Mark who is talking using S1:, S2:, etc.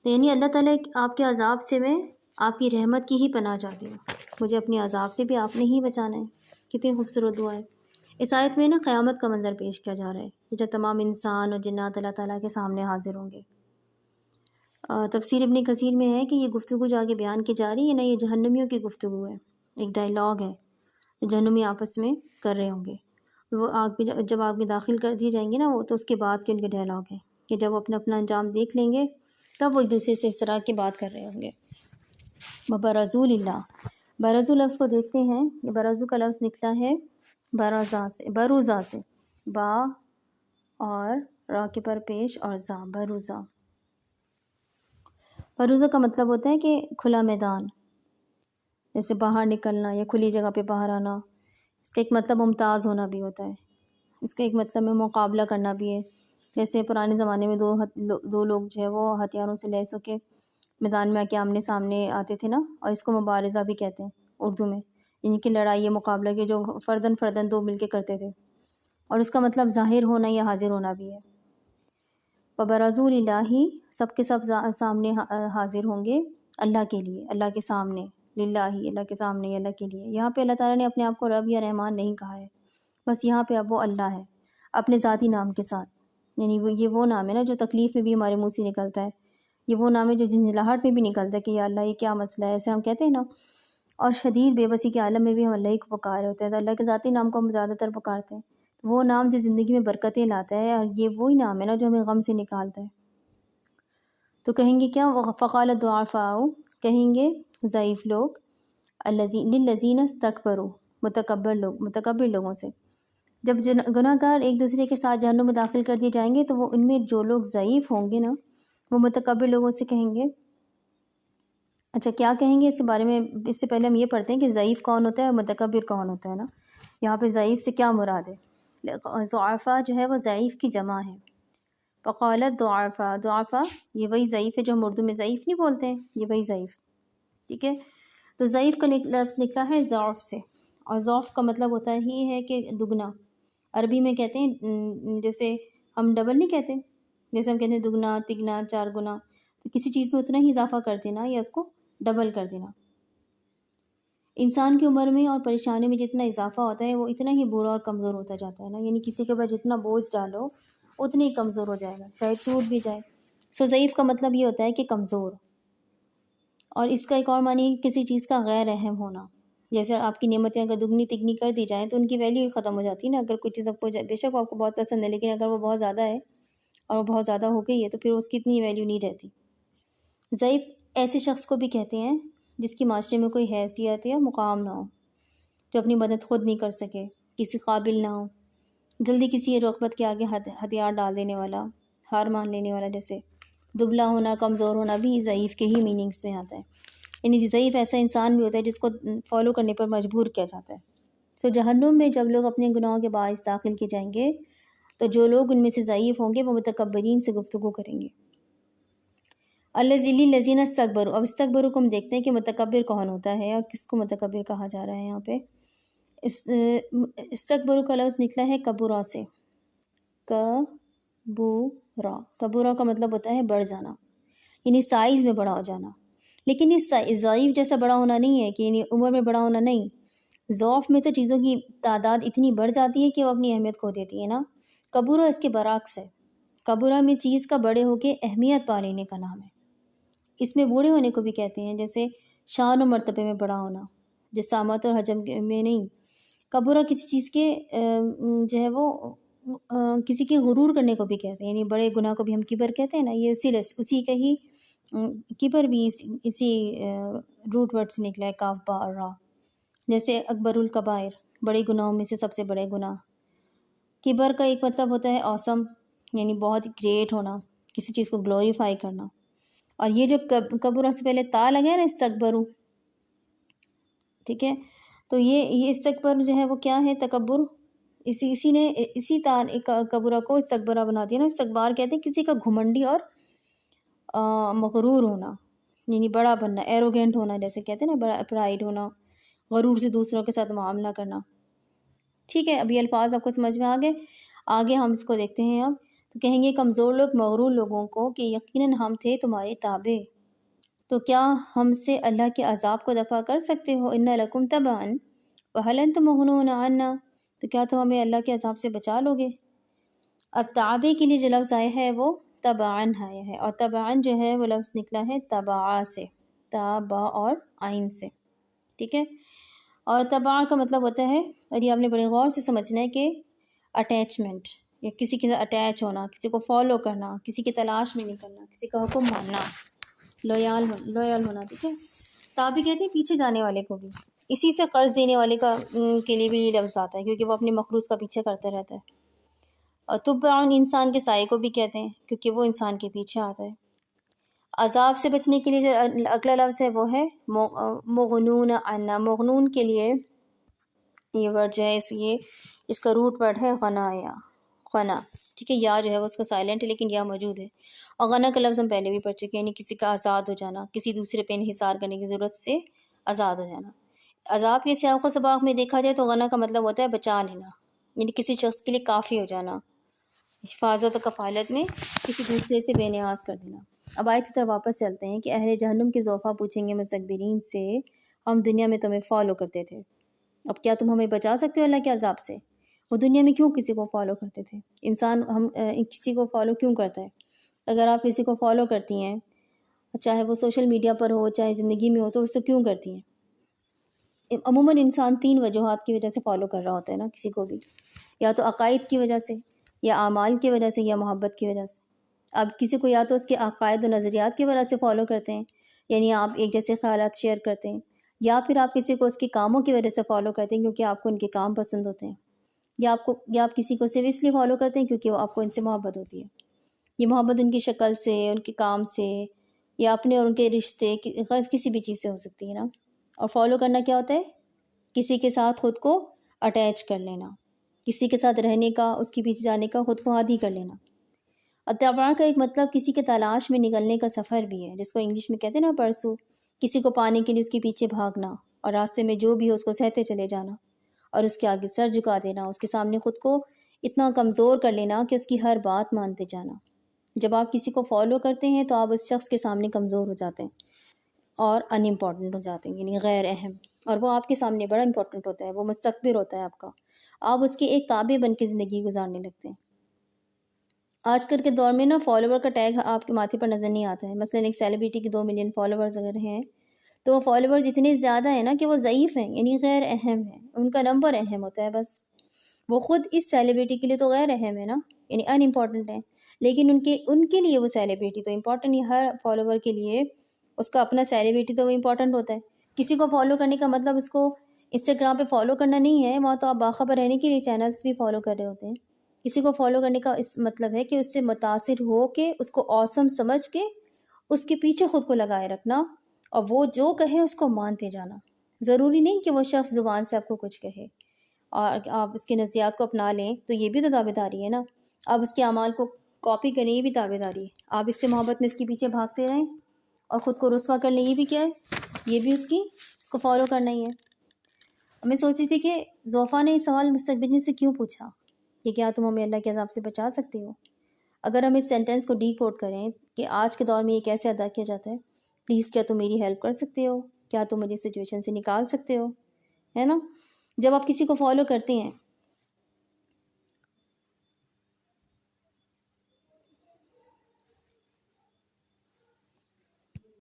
S1: تو یعنی اللہ تعالیٰ آپ کے عذاب سے میں آپ کی رحمت کی ہی پناہ چاہتی ہوں، مجھے اپنے عذاب سے بھی آپ نے ہی بچانا ہے۔ کتنی خوبصورت دعا ہے۔ اس آیت میں نا قیامت کا منظر پیش کیا جا رہا ہے کہ جب تمام انسان اور جنات اللہ تعالیٰ کے سامنے حاضر ہوں گے۔ تفسیر ابن کثیر میں ہے کہ یہ گفتگو جو آگے بیان کی جا رہی ہے نا، یہ جہنمیوں کی گفتگو ہے، ایک ڈائلاگ ہے جہنمی آپس میں کر رہے ہوں گے۔ وہ آگ میں جب آگ میں داخل کر دی جائیں گے نا، وہ تو اس کے بعد کے ان کے ڈائلاگ ہے کہ جب وہ اپنا اپنا انجام دیکھ لیں گے تب وہ ایک دوسرے سے اس طرح کی بات کر رہے ہوں گے۔ وَبَرَزُوا لِلَّهِ، برزو لفظ کو دیکھتے ہیں، یہ برزو کا لفظ نکلا ہے برزا سے، بروزا سے، با اور را کے پر پیش اور زا، بروزا۔ بروزہ کا مطلب ہوتا ہے کہ کھلا میدان، جیسے باہر نکلنا یا کھلی جگہ پہ باہر آنا۔ اس کا ایک مطلب ممتاز ہونا بھی ہوتا ہے، اس کا ایک مطلب میں مقابلہ کرنا بھی ہے۔ جیسے پرانے زمانے میں دو لوگ جو ہے وہ ہتھیاروں سے لیس ہو کے میدان میں آ کے آمنے سامنے آتے تھے نا، اور اس کو مبارزہ بھی کہتے ہیں اردو میں، یعنی کہ لڑائی یا مقابلہ کے جو فردن دو مل کے کرتے تھے، اور اس کا مطلب ظاہر ہونا یا حاضر ہونا بھی ہے۔ وَبَرَزُوا لِلَّهِ، سب کے سب سامنے حاضر ہوں گے اللہ کے لیے، اللہ کے سامنے، للہ، اللہ کے سامنے، اللہ کے لیے۔ یہاں پہ اللہ تعالیٰ نے اپنے آپ کو رب یا رحمان نہیں کہا ہے، بس یہاں پہ اب وہ اللہ ہے اپنے ذاتی نام کے ساتھ، یعنی یہ وہ نام ہے نا جو تکلیف میں بھی ہمارے منہ سے نکلتا ہے، یہ وہ نام ہے جو جھنجھلاہٹ میں بھی نکلتا ہے کہ یا اللہ یہ کیا مسئلہ ہے، ایسے ہم کہتے ہیں نا۔ اور شدید بے بسی کے عالم میں بھی ہم اللہ ہی کو پکار رہے ہوتے ہیں، تو اللہ کے ذاتی نام کو ہم زیادہ تر پکارتے ہیں، تو وہ نام جو زندگی میں برکتیں لاتا ہے، اور یہ وہی نام ہے نا جو ہمیں غم سے نکالتا ہے۔ تو کہیں گے کیا، فقال الضعفاء، کہیں گے ضعیف لوگ، للذین استکبروا، متکبر لوگوں سے، جب گناہ گار ایک دوسرے کے ساتھ جہنم میں داخل کر دیے جائیں گے تو وہ ان میں جو لوگ ضعیف ہوں گے نا، وہ متکبر لوگوں سے کہیں گے۔ اچھا کیا کہیں گے اس کے بارے میں، اس سے پہلے ہم یہ پڑھتے ہیں کہ ضعیف کون ہوتا ہے اور متکبر کون ہوتا ہے نا۔ یہاں پہ ضعیف سے کیا مراد ہے؟ ضعفاء جو ہے وہ ضعیف کی جمع ہے۔ فقالت ضعفاء، ضعفاء یہ وہی ضعیف ہے جو ہم اردو میں ضعیف نہیں بولتے ہیں، یہ وہی ضعیف، ٹھیک ہے۔ تو ضعیف کا لفظ نکلا ہے ضعف سے، اور ضعف کا مطلب ہوتا ہی ہے کہ دگنا۔ عربی میں کہتے ہیں جیسے ہم ڈبل نہیں کہتے، جیسے ہم کہتے ہیں دگنا، تگنا، چار گنا، تو کسی چیز میں اتنا ہی اضافہ کر دینا یا اس کو ڈبل کر دینا۔ انسان کی عمر میں اور پریشانی میں جتنا اضافہ ہوتا ہے وہ اتنا ہی بوڑھا اور کمزور ہوتا جاتا ہے نا، یعنی کسی کے اوپر جتنا بوجھ ڈالو اتنا ہی کمزور ہو جائے گا، شاید ٹوٹ بھی جائے۔ سو ضعیف کا مطلب یہ ہوتا ہے کہ کمزور، اور اس کا ایک اور معنی ہے کسی چیز کا غیر اہم ہونا۔ جیسے آپ کی نعمتیں اگر دگنی تگنی کر دی جائیں تو ان کی ویلیو ہی ختم ہو جاتی ہے نا۔ اگر کوئی چیز آپ کو بے شک آپ کو بہت پسند ہے، لیکن اگر وہ بہت زیادہ ہے اور وہ بہت زیادہ ہو گئی ہے تو پھر اس کی اتنی ویلیو نہیں رہتی۔ ضعیف ایسے شخص کو بھی کہتے ہیں جس کی معاشرے میں کوئی حیثیت یا مقام نہ ہو، جو اپنی مدد خود نہیں کر سکے، کسی قابل نہ ہو، جلدی کسی رغبت کے آگے ہتھیار ڈال دینے والا، ہار مان لینے والا۔ جیسے دبلا ہونا، کمزور ہونا بھی ضعیف کے ہی میننگس میں آتا ہے، یعنی ضعیف ایسا انسان بھی ہوتا ہے جس کو فالو کرنے پر مجبور کیا جاتا ہے۔ تو جہنم میں جب لوگ اپنے گناہوں کے باعث داخل کیے جائیں گے تو جو لوگ ان میں سے ضعیف ہوں گے وہ متکبرین سے گفتگو کریں گے۔ الذین استکبروا، اب استکبروا کو ہم دیکھتے ہیں کہ متکبر کون ہوتا ہے اور کس کو متکبر کہا جا رہا ہے۔ یہاں پہ استکبروا کا لفظ نکلا ہے کبورا سے، کبورا، کبورا کا مطلب ہوتا ہے بڑھ جانا، یعنی سائز میں بڑا ہو جانا۔ لیکن یہ ضعیف جیسا بڑا ہونا نہیں ہے کہ یعنی عمر میں بڑا ہونا نہیں، ضعف میں تو چیزوں کی تعداد اتنی بڑھ جاتی ہے کہ وہ اپنی اہمیت کھو دیتی ہے نا۔ کبورا اس کے برعکس ہے، کبورا میں چیز کا بڑے ہو کے اہمیت پا لینے کا نام ہے۔ اس میں بوڑھے ہونے کو بھی کہتے ہیں، جیسے شان و مرتبے میں بڑا ہونا، جسامت اور حجم میں نہیں۔ کبورا کسی چیز کے جو ہے وہ کسی کے غرور کرنے کو بھی کہتے ہیں، یعنی بڑے گناہ کو بھی ہم کبر کہتے ہیں نا، یہ اسی کا ہی کبر بھی اسی روٹ ورڈ سے نکلا ہے، کاف با اور را۔ جیسے اکبر الکبائر، بڑے گناہوں میں سے سب سے بڑے گناہ۔ کبر کا ایک مطلب ہوتا ہے اوسم، یعنی بہت گریٹ ہونا، کسی چیز کو گلوریفائی کرنا۔ اور یہ جو کبورا سے پہلے تا لگا ہے نا، استکبروا، ٹھیک ہے، تو یہ استکبر جو ہے وہ کیا ہے، تکبر، اسی نے اسی کبورا کو استکبرا بنا دیا نا۔ استکبار کہتے ہیں کسی کا گھمنڈی اور مغرور ہونا، یعنی بڑا بننا، ایروگینٹ ہونا، جیسے کہتے ہیں نا، بڑا پرائڈ ہونا، غرور سے دوسروں کے ساتھ معاملہ کرنا۔ ٹھیک ہے، اب یہ الفاظ آپ کو سمجھ میں آ گئے، آگے ہم اس کو دیکھتے ہیں اب۔ تو کہیں گے کمزور لوگ مغرور لوگوں کو کہ یقیناً ہم تھے تمہارے تابع، تو کیا ہم سے اللہ کے عذاب کو دفع کر سکتے ہو؟ ان لکم تبعا وهل انتم مغنون عنا، تو کیا تم ہمیں اللہ کے عذاب سے بچا لو گے؟ اب تابع کے لیے جو لفظ آیا ہے وہ تبعاً آیا ہے، اور تبعاً جو ہے وہ لفظ نکلا ہے تبعا سے، تابع اور عین سے، ٹھیک ہے؟ اور تبع کا مطلب ہوتا ہے، اور یہ آپ نے بڑے غور سے سمجھنا ہے، کہ اٹیچمنٹ، یا کسی کے ساتھ اٹیچ ہونا، کسی کو فالو کرنا، کسی کی تلاش میں نکلنا، کسی کا حکم ماننا، لویل ہونا، ٹھیک ہے؟ تابع کہتے ہیں پیچھے جانے والے کو بھی، اسی سے قرض دینے والے کا کے لیے بھی یہ لفظ آتا ہے، کیونکہ وہ اپنے مقروض کا پیچھے کرتا رہتا ہے۔ اور تبعاً انسان کے سائے کو بھی کہتے ہیں، کیونکہ وہ انسان کے پیچھے آتا ہے۔ عذاب سے بچنے کے لیے جو اگلا لفظ ہے وہ ہے مغنون عنا۔ مغنون کے لیے یہ ورڈ جو ہے اس کا روٹ ورڈ ہے غنایا، غنا، ٹھیک ہے؟ یا جو ہے وہ اس کا سائلنٹ ہے لیکن یا موجود ہے، اور غنا کا لفظ ہم پہلے بھی پڑھ چکے ہیں، یعنی کسی کا آزاد ہو جانا، کسی دوسرے پہ انحصار کرنے کی ضرورت سے آزاد ہو جانا۔ عذاب کے سیاق و سباق میں دیکھا جائے تو غنا کا مطلب ہوتا ہے بچا لینا، یعنی کسی شخص کے لیے کافی ہو جانا، حفاظت و کفالت میں کسی دوسرے سے بے نیاز کر دینا۔ اب آیت کی طرف واپس چلتے ہیں کہ اہل جہنم کے زوفہ پوچھیں گے مستکبرین سے، ہم دنیا میں تمہیں فالو کرتے تھے، اب کیا تم ہمیں بچا سکتے ہو اللہ کے عذاب سے؟ وہ دنیا میں کیوں کسی کو فالو کرتے تھے؟ انسان کسی کو فالو کیوں کرتا ہے؟ اگر آپ کسی کو فالو کرتی ہیں، چاہے وہ سوشل میڈیا پر ہو چاہے زندگی میں ہو، تو اسے کیوں کرتی ہیں؟ عموماً انسان 3 وجوہات کی وجہ سے فالو کر رہا ہوتا ہے نا کسی کو بھی، یا تو عقائد کی وجہ سے، یا اعمال کی وجہ سے، یا محبت کی وجہ سے۔ اب کسی کو یا تو اس کے عقائد و نظریات کی وجہ سے فالو کرتے ہیں، یعنی آپ ایک جیسے خیالات شیئر کرتے ہیں، یا پھر آپ کسی کو اس کے کاموں کی وجہ سے فالو کرتے ہیں کیونکہ آپ کو ان کے کام پسند ہوتے ہیں، یا آپ کسی کو صرف اس لیے فالو کرتے ہیں کیونکہ وہ آپ کو ان سے محبت ہوتی ہے۔ یہ محبت ان کی شکل سے، ان کے کام سے، یا اپنے اور ان کے رشتے، غرض کسی بھی چیز سے ہو سکتی ہے نا۔ اور فالو کرنا کیا ہوتا ہے؟ کسی کے ساتھ خود کو اٹیچ کر لینا، کسی کے ساتھ رہنے کا، اس کے پیچھے جانے کا، خود کو عادی کر لینا۔ اتباع کا ایک مطلب کسی کے تلاش میں نکلنے کا سفر بھی ہے، جس کو انگلش میں کہتے ہیں نا پرسو، کسی کو پانے کے لیے اس کے پیچھے بھاگنا، اور راستے میں جو بھی ہو اس کو سہتے چلے جانا، اور اس کے آگے سر جھکا دینا، اس کے سامنے خود کو اتنا کمزور کر لینا کہ اس کی ہر بات مانتے جانا۔ جب آپ کسی کو فالو کرتے ہیں تو آپ اس شخص کے سامنے کمزور ہو جاتے ہیں اور ان امپورٹنٹ ہو جاتے ہیں، یعنی غیر اہم، اور وہ آپ کے سامنے بڑا امپورٹنٹ ہوتا ہے، وہ مستکبر ہوتا ہے آپ کا، آپ اس کے ایک تابع بن کے زندگی گزارنے لگتے ہیں۔ آج کل کے دور میں نا فالوور کا ٹیگ آپ کے ماتھے پر نظر نہیں آتا ہے۔ مثلا ایک سیلیبریٹی کے 2 ملین فالوورز اگر ہیں تو وہ فالوورز اتنے زیادہ ہیں نا کہ وہ ضعیف ہیں، یعنی غیر اہم ہیں، ان کا نمبر اہم ہوتا ہے بس۔ وہ خود اس سیلیبریٹی کے لیے تو غیر اہم ہے نا، یعنی ان امپورٹنٹ ہے، لیکن ان کے لیے وہ سیلیبریٹی تو امپورٹنٹ ہے۔ ہر فالوور کے لیے اس کا اپنا سیلیبریٹی تو وہ امپورٹنٹ ہوتا ہے۔ کسی کو فالو کرنے کا مطلب اس کو انسٹاگرام پہ فالو کرنا نہیں ہے، وہاں تو آپ باخبر رہنے کے لیے چینلز بھی فالو کر رہے ہوتے ہیں۔ کسی کو فالو کرنے کا اس مطلب ہے کہ اس سے متاثر ہو کے، اس کو اوسم سمجھ کے اس کے پیچھے خود کو لگائے رکھنا، اور وہ جو کہے اس کو مانتے جانا۔ ضروری نہیں کہ وہ شخص زبان سے آپ کو کچھ کہے اور آپ اس کے نظریات کو اپنا لیں، تو یہ بھی تو تابع داری ہے نا۔ آپ اس کے اعمال کو کاپی کریں، یہ بھی تابع داری ہے۔ آپ اس سے محبت میں اس کے پیچھے بھاگتے رہیں اور خود کو رسوا کر لیں، یہ بھی کیا ہے؟ یہ بھی اس کو فالو کرنا ہی ہے۔ میں سوچ رہی تھی کہ زوفا نے یہ سوال مستقبل سے کیوں پوچھا کہ کیا تم ہمیں اللہ کے عذاب سے بچا سکتے ہو؟ اگر ہم اس سینٹینس کو ڈی کوڈ کریں کہ آج کے دور میں یہ کیسے ادا کیا جاتا ہے، پلیز کیا تم میری ہیلپ کر سکتے ہو؟ کیا تم مجھے سچویشن سے نکال سکتے ہو؟ ہے نا؟ جب آپ کسی کو فالو کرتے ہیں